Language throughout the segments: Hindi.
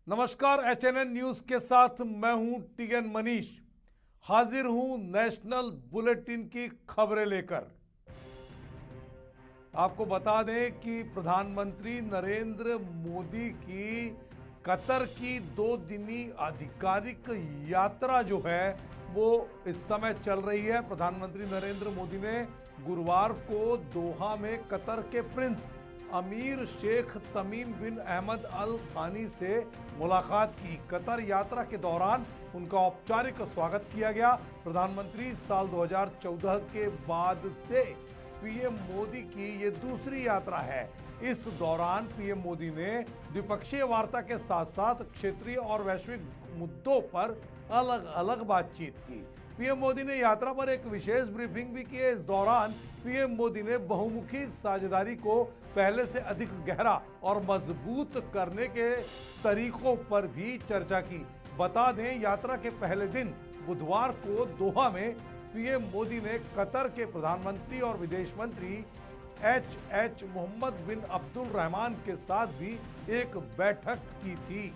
नमस्कार, एचएनएन न्यूज के साथ मैं हूं टीएन मनीष। हाजिर हूं नेशनल बुलेटिन की खबरें लेकर। आपको बता दें कि प्रधानमंत्री नरेंद्र मोदी की कतर की 2 दिनी आधिकारिक यात्रा जो है वो इस समय चल रही है। प्रधानमंत्री नरेंद्र मोदी ने गुरुवार को दोहा में कतर के प्रिंस अमीर शेख तमीम बिन अहमद अल थानी से मुलाकात की। कतर यात्रा के दौरान उनका औपचारिक स्वागत किया गया। प्रधानमंत्री साल 2014 के बाद से पीएम मोदी की ये दूसरी यात्रा है। इस दौरान पीएम मोदी ने द्विपक्षीय वार्ता के साथ साथ क्षेत्रीय और वैश्विक मुद्दों पर अलग अलग बातचीत की। पीएम मोदी ने यात्रा पर एक विशेष ब्रीफिंग भी की। इस दौरान पीएम मोदी ने बहुमुखी साझेदारी को पहले से अधिक गहरा और मजबूत करने के तरीकों पर भी चर्चा की। बता दें, यात्रा के पहले दिन बुधवार को दोहा में पीएम मोदी ने कतर के प्रधानमंत्री और विदेश मंत्री एच मोहम्मद बिन अब्दुल रहमान के साथ भी एक बैठक की थी।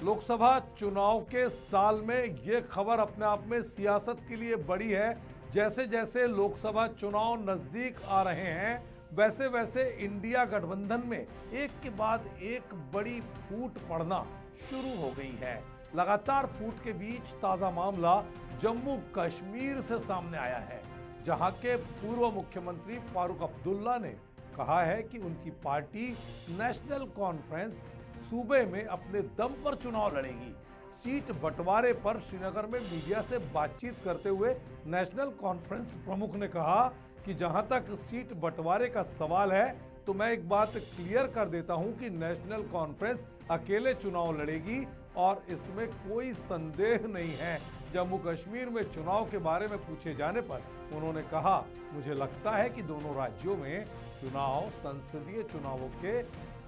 लोकसभा चुनाव के साल में यह खबर अपने आप में सियासत के लिए बड़ी है। जैसे जैसे लोकसभा चुनाव नजदीक आ रहे हैं वैसे वैसे इंडिया गठबंधन में एक के बाद एक बड़ी फूट पड़ना शुरू हो गई है। लगातार फूट के बीच ताजा मामला जम्मू कश्मीर से सामने आया है, जहां के पूर्व मुख्यमंत्री फारूक अब्दुल्ला ने कहा है कि उनकी पार्टी नेशनल कॉन्फ्रेंस सूबे में अपने दम पर चुनाव लड़ेगी। सीट बंटवारे पर श्रीनगर में मीडिया से बातचीत करते हुए नेशनल कॉन्फ्रेंस प्रमुख ने कहा कि जहां तक सीट बंटवारे का सवाल है तो मैं एक बात क्लियर कर देता हूं कि नेशनल कॉन्फ्रेंस अकेले चुनाव लड़ेगी और इसमें कोई संदेह नहीं है। जम्मू कश्मीर में चुनाव के बारे में पूछे जाने पर उन्होंने कहा, मुझे लगता है कि दोनों राज्यों में चुनाव संसदीय चुनावों के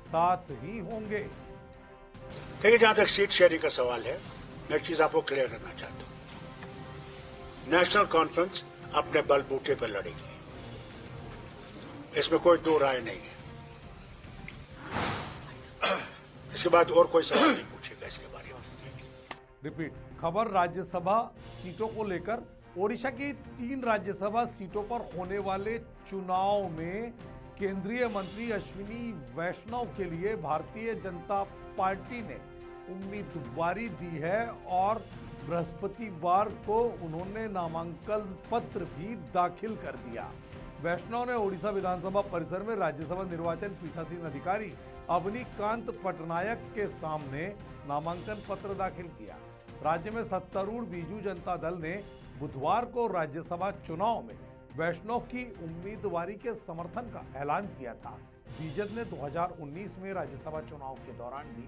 साथ ही होंगे। देखिए, जहां तक सीट शेयरिंग का सवाल है, मैं एक चीज आपको क्लियर करना चाहता हूं। नेशनल कॉन्फ्रेंस अपने बलबूते पर लड़ेगी, इसमें कोई दो राय नहीं है। इसके बाद और कोई सवाल नहीं पूछेगा इसके बारे में। रिपीट खबर राज्यसभा सीटों को लेकर। ओडिशा की 3 राज्यसभा सीटों पर होने वाले चुनाव में केंद्रीय मंत्री अश्विनी वैष्णव के लिए भारतीय जनता पार्टी ने उम्मीदवारी दी है और बृहस्पतिवार को उन्होंने नामांकन पत्र भी दाखिल कर दिया। वैष्णव ने ओडिशा विधानसभा परिसर में राज्यसभा निर्वाचन पीठासीन अधिकारी अवनीकांत पटनायक के सामने नामांकन पत्र दाखिल किया। राज्य में सत्तारूढ़ बीजू जनता दल ने बुधवार को राज्यसभा चुनाव में वैष्णव की उम्मीदवारी के समर्थन का ऐलान किया था। बीजेपी ने 2019 में राज्यसभा चुनाव के दौरान भी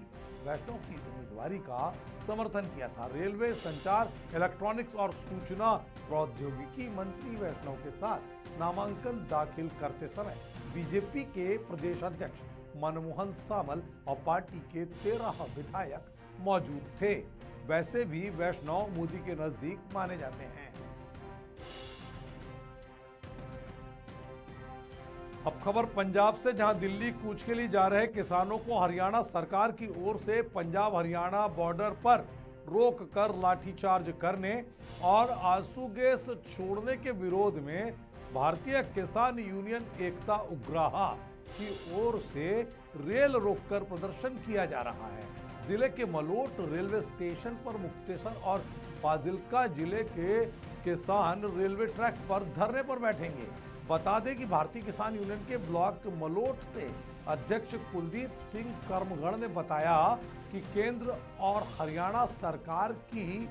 वैष्णव की उम्मीदवारी का समर्थन किया था। रेलवे, संचार, इलेक्ट्रॉनिक्स और सूचना प्रौद्योगिकी मंत्री वैष्णव के साथ नामांकन दाखिल करते समय बीजेपी के प्रदेश अध्यक्ष मनमोहन सामल और पार्टी के 13 विधायक मौजूद थे। वैसे भी वैष्णव मोदी के नजदीक माने जाते हैं। अब खबर पंजाब से, जहां दिल्ली कूच के लिए जा रहे किसानों को हरियाणा सरकार की ओर से पंजाब हरियाणा बॉर्डर पर रोक कर लाठीचार्ज करने और आंसू गैस छोड़ने के विरोध में भारतीय किसान यूनियन एकता उग्राहा की ओर से रेल रोककर प्रदर्शन किया जा रहा है। जिले के मलोट रेलवे स्टेशन पर मुक्तेश्वर और फाजिल्का जिले के किसान रेलवे ट्रैक पर धरने पर बैठेंगे। बता दें कि भारतीय किसान यूनियन के ब्लॉक मलोट से अध्यक्ष कुलदीप सिंह कर्मगढ़ ने बताया कि केंद्र और हरियाणा सरकार की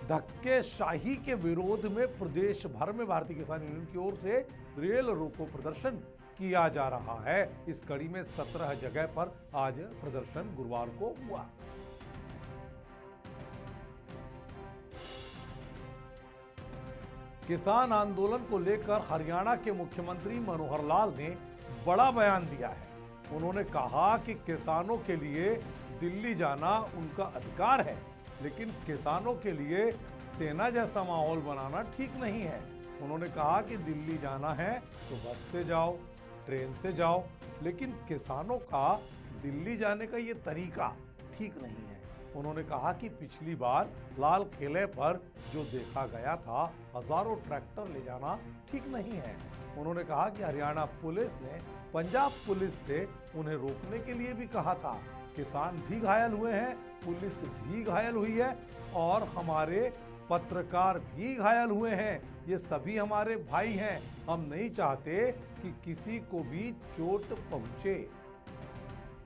धक्केशाही के विरोध में प्रदेश भर में भारतीय किसान यूनियन की ओर से रेल रोको प्रदर्शन किया जा रहा है। इस कड़ी में 17 जगह पर आज प्रदर्शन गुरुवार को हुआ। किसान आंदोलन को लेकर हरियाणा के मुख्यमंत्री मनोहर लाल ने बड़ा बयान दिया है। उन्होंने कहा कि किसानों के लिए दिल्ली जाना उनका अधिकार है, लेकिन किसानों के लिए सेना जैसा माहौल बनाना ठीक नहीं है। उन्होंने कहा कि दिल्ली जाना है तो बस से जाओ, ट्रेन से जाओ, लेकिन किसानों का दिल्ली जाने का ये तरीका ठीक नहीं है। उन्होंने कहा कि पिछली बार लाल किले पर जो देखा गया था, हजारों ट्रैक्टर ले जाना ठीक नहीं है। उन्होंने कहा कि हरियाणा पुलिस ने पंजाब पुलिस से उन्हें रोकने के लिए भी कहा था। किसान भी घायल हुए हैं, पुलिस भी घायल हुई है और हमारे पत्रकार भी घायल हुए हैं। ये सभी हमारे भाई हैं। हम नहीं चाहते कि किसी को भी चोट पहुंचे।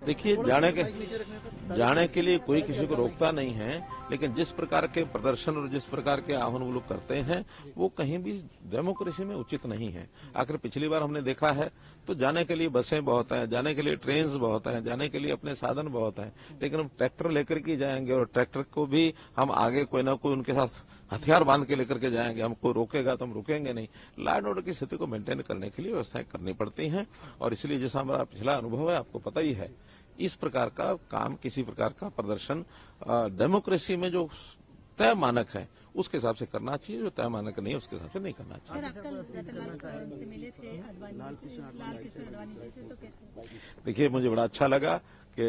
देखिए, जाने के लिए कोई किसी को रोकता नहीं है, लेकिन जिस प्रकार के प्रदर्शन और जिस प्रकार के आह्वान वो लोग करते हैं वो कहीं भी डेमोक्रेसी में उचित नहीं है। आखिर पिछली बार हमने देखा है तो जाने के लिए बसें बहुत हैं, जाने के लिए ट्रेन बहुत हैं, जाने के लिए अपने साधन बहुत हैं, लेकिन हम ट्रैक्टर लेकर के जाएंगे और ट्रैक्टर को भी हम आगे कोई ना कोई उनके साथ हथियार बांध के लेकर के जाएंगे। हमको रोकेगा तो हम रुकेंगे नहीं। लॉ एंड ऑर्डर की स्थिति को मेंटेन करने के लिए व्यवस्थाएं करनी पड़ती हैं और इसलिए जैसा हमारा पिछला अनुभव है आपको पता ही है, इस प्रकार का काम, किसी प्रकार का प्रदर्शन डेमोक्रेसी में जो तय मानक है उसके हिसाब से करना चाहिए, जो तय मानक नहीं है उसके हिसाब से नहीं करना चाहिए। सर, आप कल रतनलाल से मिले थे, लाल कृष्ण अडवाणी से, तो कैसे? देखिए, मुझे बड़ा अच्छा लगा कि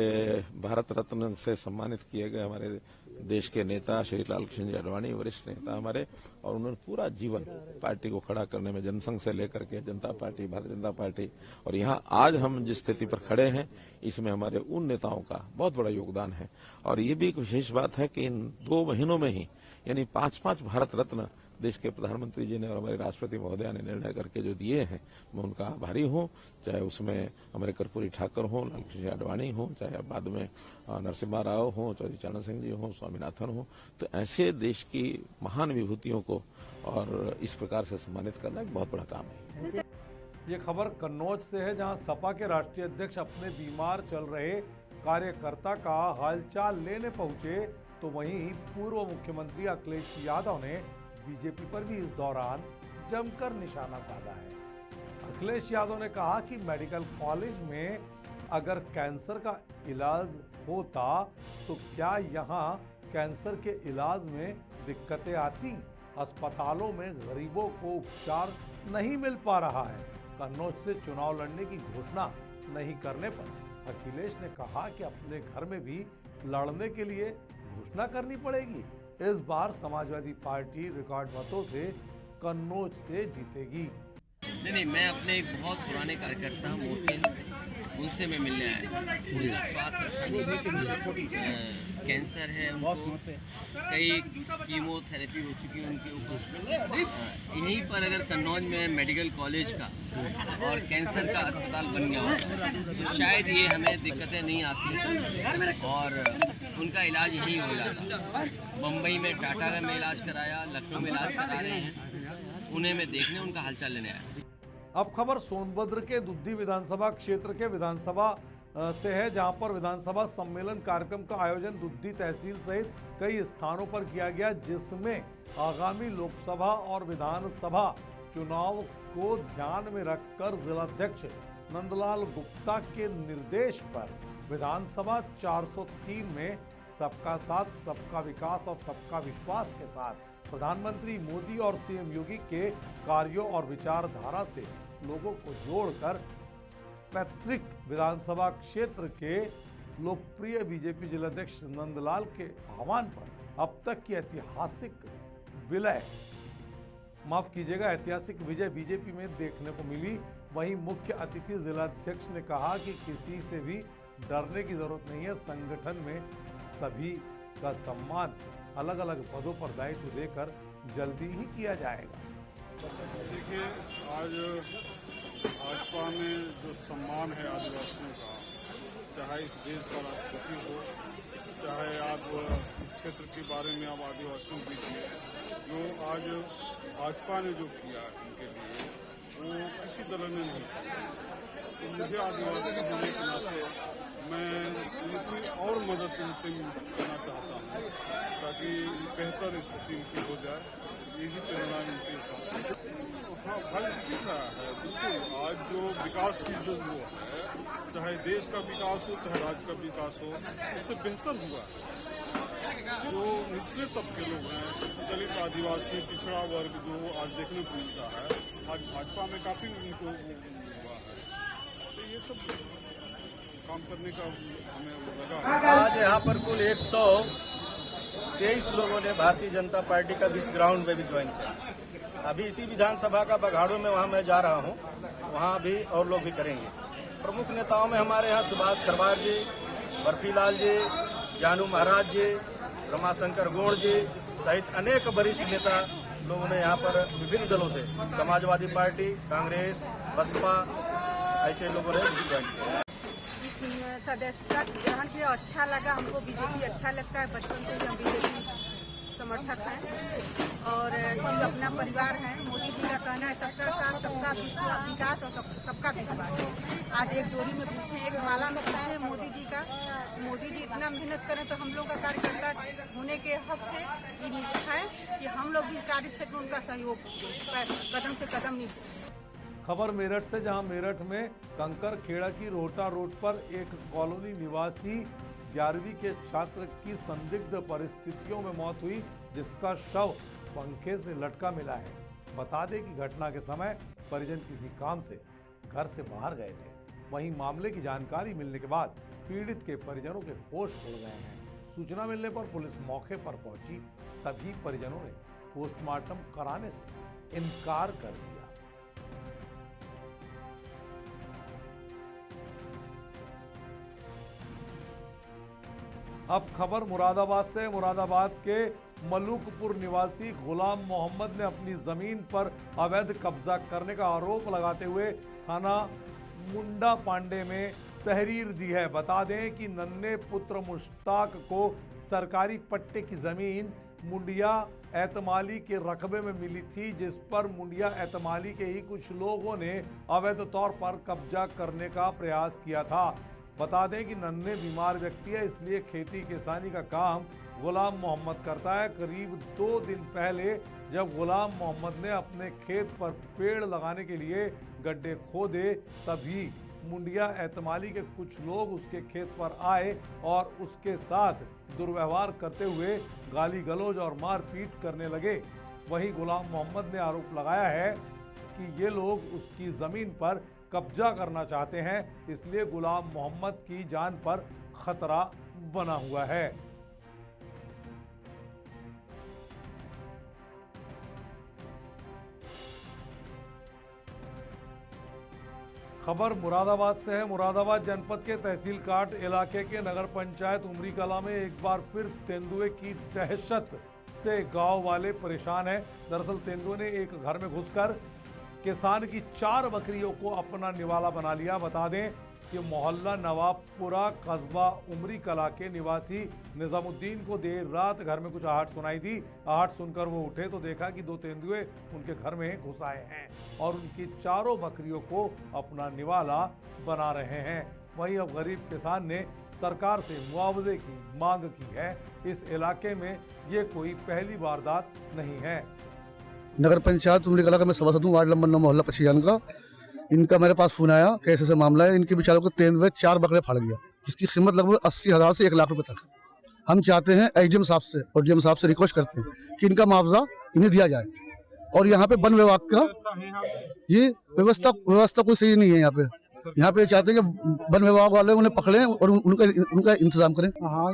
भारत रत्न से सम्मानित किए गए हमारे देश के नेता श्री लाल कृष्ण अडवाणी, वरिष्ठ नेता हमारे, और उन्होंने पूरा जीवन पार्टी को खड़ा करने में जनसंघ से लेकर के जनता पार्टी, भारतीय जनता पार्टी, और यहाँ आज हम जिस स्थिति पर खड़े हैं इसमें हमारे उन नेताओं का बहुत बड़ा योगदान है। और ये भी एक विशेष बात है कि इन 2 महीनों में ही यानी 5-5 भारत रत्न देश के प्रधानमंत्री जी ने और हमारे राष्ट्रपति महोदया ने निर्णय करके जो दिए हैं, मैं उनका आभारी हूं। चाहे उसमें हमारे कर्पूरी ठाकुर हों, लाल कृष्ण अडवाणी हों, चाहे बाद में नरसिम्हा राव हों, चौधरी चरण सिंह जी हों, स्वामीनाथन हों, तो ऐसे देश की महान विभूतियों को और इस प्रकार से सम्मानित करना एक बहुत बड़ा काम है। ये खबर कन्नौज से है, जहां सपा के राष्ट्रीय अध्यक्ष अपने बीमार चल रहे कार्यकर्ता का हालचाल लेने पहुंचे, तो वहीं पूर्व मुख्यमंत्री अखिलेश यादव ने बीजेपी पर भी इस दौरान जमकर निशाना साधा है। अखिलेश यादव ने कहा कि मेडिकल कॉलेज में अगर कैंसर का इलाज होता तो क्या यहाँ कैंसर के इलाज में दिक्कतें आती? अस्पतालों में गरीबों को उपचार नहीं मिल पा रहा है। कन्नौज से चुनाव लड़ने की घोषणा नहीं करने पर अखिलेश ने कहा कि अपने घर में भी लड़ने के लिए घोषणा करनी पड़ेगी। इस बार समाजवादी पार्टी रिकॉर्ड मतों से कन्नौज से जीतेगी। नहीं, मैं अपने एक बहुत पुराने कार्यकर्ता मोहसिन, उनसे मैं मिलने आया। उनका स्वास्थ्य अच्छा नहीं, कैंसर है, उनको कई कीमोथेरेपी हो चुकी है उनके ऊपर। यहीं पर अगर कन्नौज में मेडिकल कॉलेज का और कैंसर का अस्पताल बन गया हो तो शायद ये हमें दिक्कतें नहीं आती और उनका इलाज यहीं हो जाता। बम्बई में टाटा में इलाज कराया, लखनऊ में इलाज करा रहे हैं, उन्हें मैं देखने उनका हालचाल लेने आया। अब खबर सोनभद्र के दुद्धी विधानसभा क्षेत्र के विधानसभा से है, जहां पर विधानसभा सम्मेलन कार्यक्रम का आयोजन दुद्धी तहसील सहित कई स्थानों पर किया गया, जिसमें आगामी लोकसभा और विधानसभा चुनाव को ध्यान में रखकर जिलाध्यक्ष नंदलाल गुप्ता के निर्देश पर विधानसभा 403 में सबका साथ, सबका विकास और सबका विश्वास के साथ प्रधानमंत्री मोदी और सीएम योगी के कार्यों और विचारधारा से लोगों को जोड़कर पैतृक विधानसभा क्षेत्र के लोकप्रिय बीजेपी जिलाध्यक्ष नंदलाल के आह्वान पर अब तक की ऐतिहासिक विजय बीजेपी में देखने को मिली। वहीं मुख्य अतिथि जिलाध्यक्ष ने कहा कि किसी से भी डरने की जरूरत नहीं है, संगठन में सभी का सम्मान अलग अलग पदों पर दायित्व देकर जल्दी ही किया जाएगा। देखिए, आज भाजपा में जो सम्मान है आदिवासियों का, चाहे इस देश का राष्ट्रपति हो, चाहे आप इस क्षेत्र के बारे में आप आदिवासियों के लिए जो आज भाजपा ने जो किया इनके लिए, वो किसी तरह ने नहीं किया। तो मुझे आदिवासी होने के नाते मैं इनकी और मदद इनसे करना चाहता हूँ ताकि बेहतर स्थिति इनकी हो जाए। यही प्रेरणा इनकी का हाँ फल दिख रहा है। बिल्कुल, आज जो विकास की जो वो है, चाहे देश का विकास हो चाहे राज्य का विकास हो, उससे बेहतर हुआ है। जो निचले तबके लोग हैं, दलित, आदिवासी, पिछड़ा वर्ग जो आज देखने को मिलता है, आज भाजपा में काफी उनको हुआ है। तो ये सब काम करने का हमें लगा है। आज यहाँ पर कुल 123 लोगों ने भारतीय जनता पार्टी का इस ग्राउंड में भी ज्वाइन किया। अभी इसी विधानसभा का बघाड़ों में वहाँ मैं जा रहा हूँ, वहाँ भी और लोग भी करेंगे। प्रमुख नेताओं में हमारे यहाँ सुभाष खरवार जी, बर्फीलाल जी, जानू महाराज जी, रमाशंकर गोड़ जी सहित अनेक वरिष्ठ नेता लोगों ने यहाँ पर विभिन्न दलों से, समाजवादी पार्टी, कांग्रेस, बसपा, ऐसे लोगों ने ज्वाइन किया। सदस्यता ग्रहण किया, अच्छा लगा हमको। बीजेपी अच्छा लगता है, बचपन से ही हम बीजेपी समर्थक हैं और ये अपना परिवार है। मोदी जी का कहना है सबका साथ, सबका विकास और सबका विश्वास। आज एक डोरी में बैठे, एक माला में बैठे हैं मोदी जी का। मोदी जी इतना मेहनत करें तो हम लोग का कार्यकर्ता होने के हक से ये है कि हम लोग भी कार्य क्षेत्र में उनका सहयोग कदम से कदम नहीं। खबर मेरठ से, जहां मेरठ में कंकर खेड़ा की रोहटा रोड पर एक कॉलोनी निवासी 11वीं के छात्र की संदिग्ध परिस्थितियों में मौत हुई, जिसका शव पंखे से लटका मिला है। बता दें कि घटना के समय परिजन किसी काम से घर से बाहर गए थे। वहीं मामले की जानकारी मिलने के बाद पीड़ित के परिजनों के होश उड़ गए हैं। सूचना मिलने पर पुलिस मौके पर पहुंची, तभी परिजनों ने पोस्टमार्टम कराने से इनकार कर दिया। अब खबर मुरादाबाद से। मुरादाबाद के मलूकपुर निवासी गुलाम मोहम्मद ने अपनी जमीन पर अवैध कब्जा करने का आरोप लगाते हुए थाना मुंडा पांडे में तहरीर दी है। बता दें कि नन्हे पुत्र मुश्ताक को सरकारी पट्टे की जमीन मुंडिया एतमाली के रकबे में मिली थी, जिस पर मुंडिया एतमाली के ही कुछ लोगों ने अवैध तौर पर कब्जा करने का प्रयास किया था। बता दें कि नन्हे बीमार व्यक्ति है, इसलिए खेती किसानी का काम गुलाम मोहम्मद करता है। करीब 2 दिन पहले जब गुलाम मोहम्मद ने अपने खेत पर पेड़ लगाने के लिए गड्ढे खोदे, तभी मुंडिया एतमाली के कुछ लोग उसके खेत पर आए और उसके साथ दुर्व्यवहार करते हुए गाली गलौज और मारपीट करने लगे। वहीं गुलाम मोहम्मद ने आरोप लगाया है कि ये लोग उसकी ज़मीन पर कब्जा करना चाहते हैं, इसलिए गुलाम मोहम्मद की जान पर खतरा बना हुआ है। खबर मुरादाबाद से है। मुरादाबाद जनपद के तहसील काट इलाके के नगर पंचायत उमरी कला में एक बार फिर तेंदुए की दहशत से गांव वाले परेशान हैं। दरअसल तेंदुए ने एक घर में घुसकर किसान की 4 बकरियों को अपना निवाला बना लिया। बता दें कि मोहल्ला नवाबपुरा कस्बा उमरी कला के निवासी निजामुद्दीन को देर रात घर में कुछ आहट सुनाई दी। आहट सुनकर वो उठे तो देखा कि 2 तेंदुए उनके घर में घुस आए हैं और उनकी 4 बकरियों को अपना निवाला बना रहे हैं। वहीं अब गरीब किसान ने सरकार से मुआवजे की मांग की है। इस इलाके में ये कोई पहली वारदात नहीं है। नगर पंचायत उमरी कला का मैं सभासद हूँ, वार्ड नंबर 9 मोहल्ला पछियान का। इनका मेरे पास फोन आया कि ऐसे मामला है, इनके बेचारों को तेंदुए 4 बकरे फाड़ गया, जिसकी कीमत लगभग 80,000 से 1 लाख रुपए तक। हम चाहते हैं एसडीएम साहब से और डीएम साहब से रिक्वेस्ट करते हैं कि इनका मुआवजा इन्हें दिया जाए। और यहाँ पे वन विभाग का ये व्यवस्था कोई सही नहीं है। यहाँ पे चाहते हैं कि वन विभाग वाले उन्हें पकड़ें और उनका इंतजाम करें। हाँ,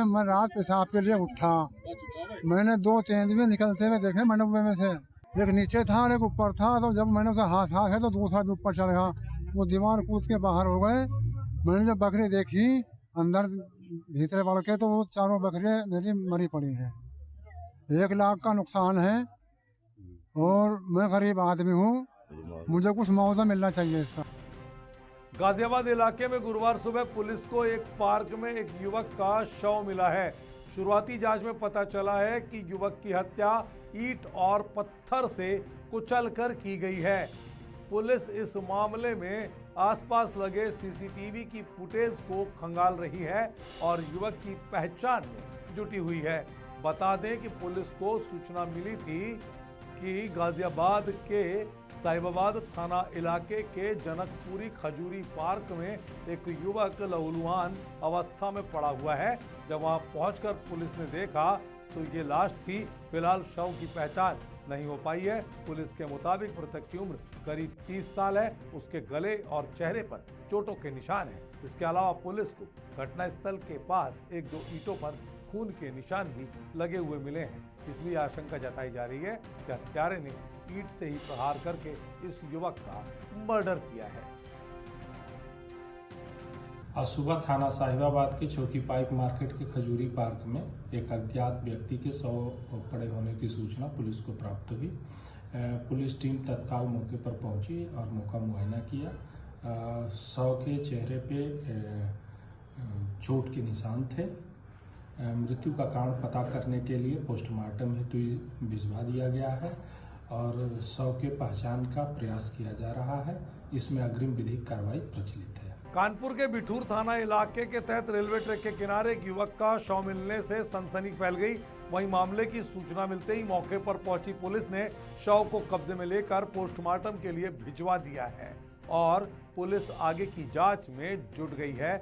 मैं रात पेशाब के लिए उठा, मैंने 2 तेंदुए निकलते हुए देखे मंडप में से। एक नीचे था और एक ऊपर था, तो जब मैंने उसे हाथ है तो दूसरा भी ऊपर चढ़ गया, वो दीवार कूद के बाहर हो गए। मैंने जब बकरी देखी अंदर भीतर बढ़ के, तो वो 4 बकरियां मेरी मरी पड़ी हैं। 1 लाख का नुकसान है और मैं गरीब आदमी हूँ, मुझे कुछ मुआवजा मिलना चाहिए इसका। गाजियाबाद इलाके में गुरुवार सुबह पुलिस को एक पार्क में एक युवक का शव मिला है। शुरुआती जांच में पता चला है कि युवक की हत्या ईंट और पत्थर से कुचलकर की गई है। पुलिस इस मामले में आसपास लगे सीसीटीवी की फुटेज को खंगाल रही है और युवक की पहचान में जुटी हुई है। बता दें कि पुलिस को सूचना मिली थी कि गाजियाबाद के साहिबाबाद थाना इलाके के जनकपुरी खजूरी पार्क में एक युवक लहूलुहान अवस्था में पड़ा हुआ है। जब वहां पहुंचकर पुलिस ने देखा तो ये लाश थी। फिलहाल शव की पहचान नहीं हो पाई है। पुलिस के मुताबिक मृतक की उम्र करीब 30 साल है। उसके गले और चेहरे पर चोटों के निशान हैं। इसके अलावा पुलिस को घटनास्थल के पास एक दो ईंटों पर खून के निशान भी लगे हुए मिले हैं। इसलिए आशंका जताई जा रही है कि हत्यारे ने ईंट से ही प्रहार करके इस युवक का मर्डर किया है। आज सुबह थाना साहिबाबाद के चौकी पाइप मार्केट के खजूरी पार्क में एक अज्ञात व्यक्ति के शव पड़े होने की सूचना पुलिस को प्राप्त हुई। पुलिस टीम तत्काल मौके पर पहुंची और मौका मुआयना किया। शव के चेहरे पे चोट के निशान थे। मृत्यु का कारण पता करने के लिए पोस्टमार्टम हेतु भिजवा दिया गया है और शव के पहचान का प्रयास किया जा रहा है। इसमें अग्रिम विधिक कार्रवाई प्रचलित है। कानपुर के बिठूर थाना इलाके के तहत रेलवे ट्रैक के किनारे एक युवक का शव मिलने से सनसनी फैल गई। वहीं मामले की सूचना मिलते ही मौके पर पहुंची पुलिस ने शव को कब्जे में लेकर पोस्टमार्टम के लिए भिजवा दिया है और पुलिस आगे की जांच में जुट गई है।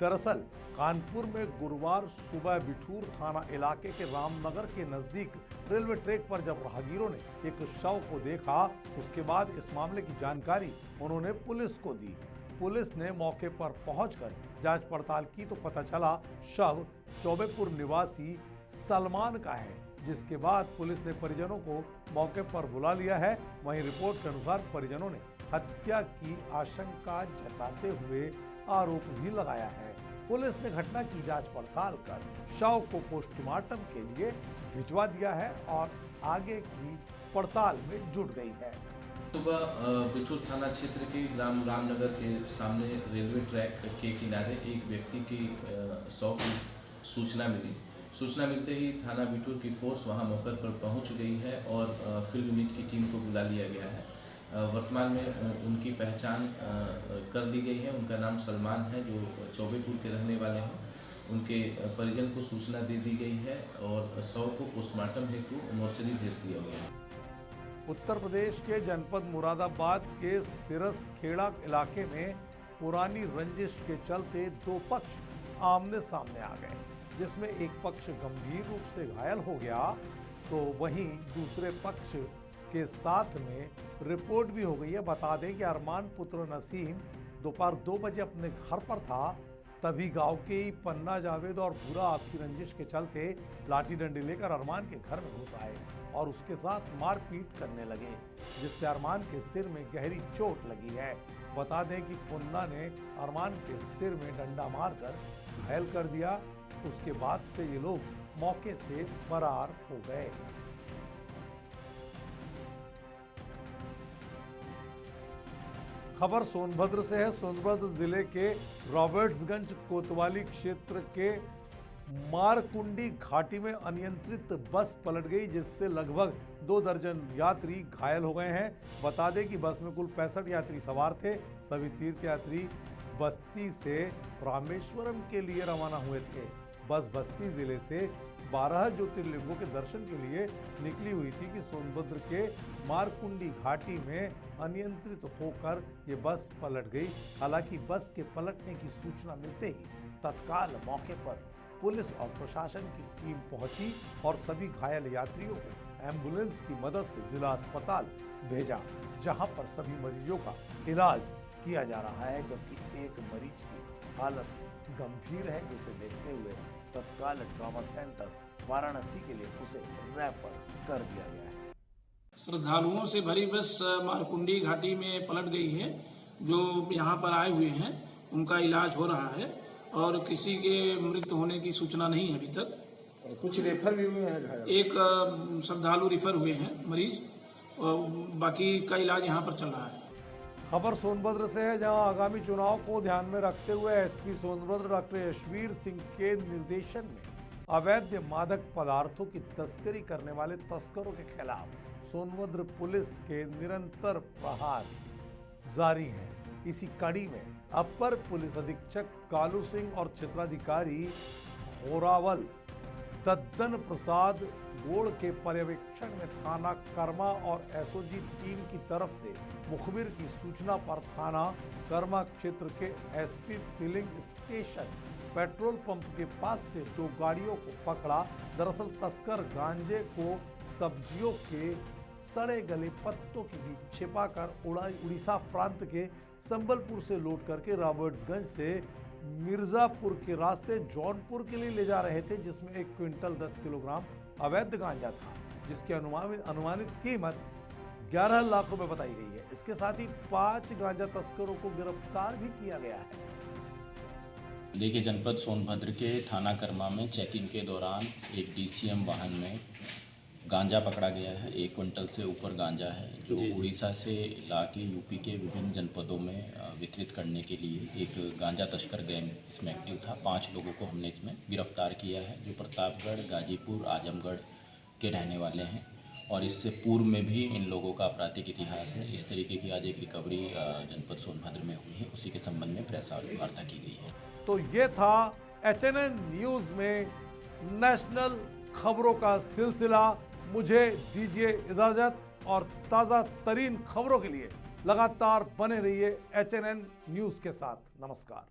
दरअसल कानपुर में गुरुवार सुबह बिठूर थाना इलाके के रामनगर के नजदीक रेलवे ट्रैक पर जब राहगीरों ने एक शव को देखा, उसके बाद इस मामले की जानकारी उन्होंने पुलिस को दी। पुलिस ने मौके पर पहुंचकर जांच पड़ताल की तो पता चला शव चौबेपुर निवासी सलमान का है, जिसके बाद पुलिस ने परिजनों को मौके पर बुला लिया है। वहीं रिपोर्ट के अनुसार परिजनों ने हत्या की आशंका जताते हुए आरोप भी लगाया है। पुलिस ने घटना की जांच पड़ताल कर शव को पोस्टमार्टम के लिए भिजवा दिया है और आगे की पड़ताल में जुट गई है। सुबह बिठूर थाना क्षेत्र के ग्राम रामनगर के सामने रेलवे ट्रैक के किनारे एक व्यक्ति की शव की सूचना मिली। सूचना मिलते ही थाना बिठूर की फोर्स वहां मौके पर पहुंच गई है और फील्ड यूनिट की टीम को बुला लिया गया है। वर्तमान में उनकी पहचान कर ली गई है। उनका नाम सलमान है, जो चौबेपुर के रहने वाले हैं। उनके परिजन को सूचना दे दी गई है और शव को पोस्टमार्टम हेतु मोर्चरी भेज दिया गया है। उत्तर प्रदेश के जनपद मुरादाबाद के सिरस खेड़ा इलाके में पुरानी रंजिश के चलते दो पक्ष आमने सामने आ गए, जिसमें एक पक्ष गंभीर रूप से घायल हो गया तो वहीं दूसरे पक्ष के साथ में रिपोर्ट भी हो गई है। बता दें कि अरमान पुत्र नसीम दोपहर 2 बजे अपने घर पर था, तभी गांव के ही पन्ना जावेद और भूरा आपसी रंजिश के चलते लाठी डंडी लेकर अरमान के घर में घुस आए और उसके साथ मारपीट करने लगे, जिससे अरमान के सिर में गहरी चोट लगी है। बता दें कि पुन्ना ने अरमान के सिर में डंडा मारकर घायल कर दिया। उसके बाद से ये लोग मौके से फरार हो गए। खबर सोनभद्र से है। सोनभद्र जिले के रॉबर्ट्सगंज कोतवाली क्षेत्र के मारकुंडी घाटी में अनियंत्रित बस पलट गई, जिससे लगभग 2 दर्जन यात्री घायल हो गए हैं। बता दें कि बस में कुल 65 यात्री सवार थे। सभी तीर्थयात्री बस्ती से रामेश्वरम के लिए रवाना हुए थे। बस बस्ती जिले से 12 ज्योतिर्लिंगों के दर्शन के लिए निकली हुई थी कि सोनभद्र के मारकुंडी घाटी में अनियंत्रित होकर ये बस पलट गई। हालांकि बस के पलटने की सूचना मिलते ही तत्काल मौके पर पुलिस और प्रशासन की टीम पहुंची और सभी घायल यात्रियों को एम्बुलेंस की मदद से जिला अस्पताल भेजा, जहां पर सभी मरीजों का इलाज किया जा रहा है, जबकि एक मरीज की हालत गंभीर है, जिसे देखते हुए तत्काल ट्रॉमा सेंटर वाराणसी के लिए उसे रेफर कर दिया गया है। श्रद्धालुओं से भरी बस मारकुंडी घाटी में पलट गई है। जो यहाँ पर आए हुए हैं उनका इलाज हो रहा है और किसी के मृत्यु होने की सूचना नहीं है अभी तक। कुछ रेफर भी हुए हैं, एक श्रद्धालु रेफर हुए हैं मरीज, और बाकी का इलाज यहाँ पर चल रहा है। खबर सोनभद्र से है, जहां आगामी चुनाव को ध्यान में रखते हुए एसपी सोनभद्र डॉक्टर यशवीर सिंह के निर्देशन में अवैध मादक पदार्थों की तस्करी करने वाले तस्करों के खिलाफ सोनभद्र पुलिस के निरंतर प्रहार जारी हैं। इसी कड़ी में अपर पुलिस अधीक्षक कालू सिंह और क्षेत्राधिकारी घोरावल दद्दन प्रसाद बोर्ड के पर्यवेक्षण में थाना कर्मा और एसओजी टीम की तरफ से मुखबिर की सूचना पर थाना कर्मा क्षेत्र के SP filling station petrol pump के पास से 2 गाड़ियों को पकड़ा। दरअसल तस्कर गांजे को सब्जियों के सड़े गले पत्तों के बीच छिपाकर उड़ीसा प्रांत के संबलपुर से लोड करके रॉबर्ट्सगंज से मिर्जापुर के रास्ते जौनपुर के लिए ले जा रहे थे, जिसमें 1 क्विंटल 10 किलोग्राम अवैध गांजा था, जिसकी अनुमानित कीमत 11 लाख रुपए बताई गई है। इसके साथ ही 5 गांजा तस्करों को गिरफ्तार भी किया गया है। देखिए, जनपद सोनभद्र के थाना कर्मा में चेकिंग के दौरान एक डीसीएम वाहन में गांजा पकड़ा गया है। 1 क्विंटल से ऊपर गांजा है, जो उड़ीसा से लाके यूपी के विभिन्न जनपदों में वितरित करने के लिए एक गांजा तस्कर गैंग इसमें एक्टिव था। 5 लोगों को हमने इसमें गिरफ्तार किया है, जो प्रतापगढ़, गाजीपुर, आजमगढ़ के रहने वाले हैं और इससे पूर्व में भी इन लोगों का आपराधिक इतिहास है। इस तरीके की आज एक रिकवरी जनपद सोनभद्र में हुई है, उसी के संबंध में प्रेस वार्ता की गई है। तो ये था HNN न्यूज़ में नेशनल खबरों का सिलसिला। मुझे दीजिए इजाजत और ताज़ा तरीन खबरों के लिए लगातार बने रहिए HNN न्यूज़ के साथ। नमस्कार।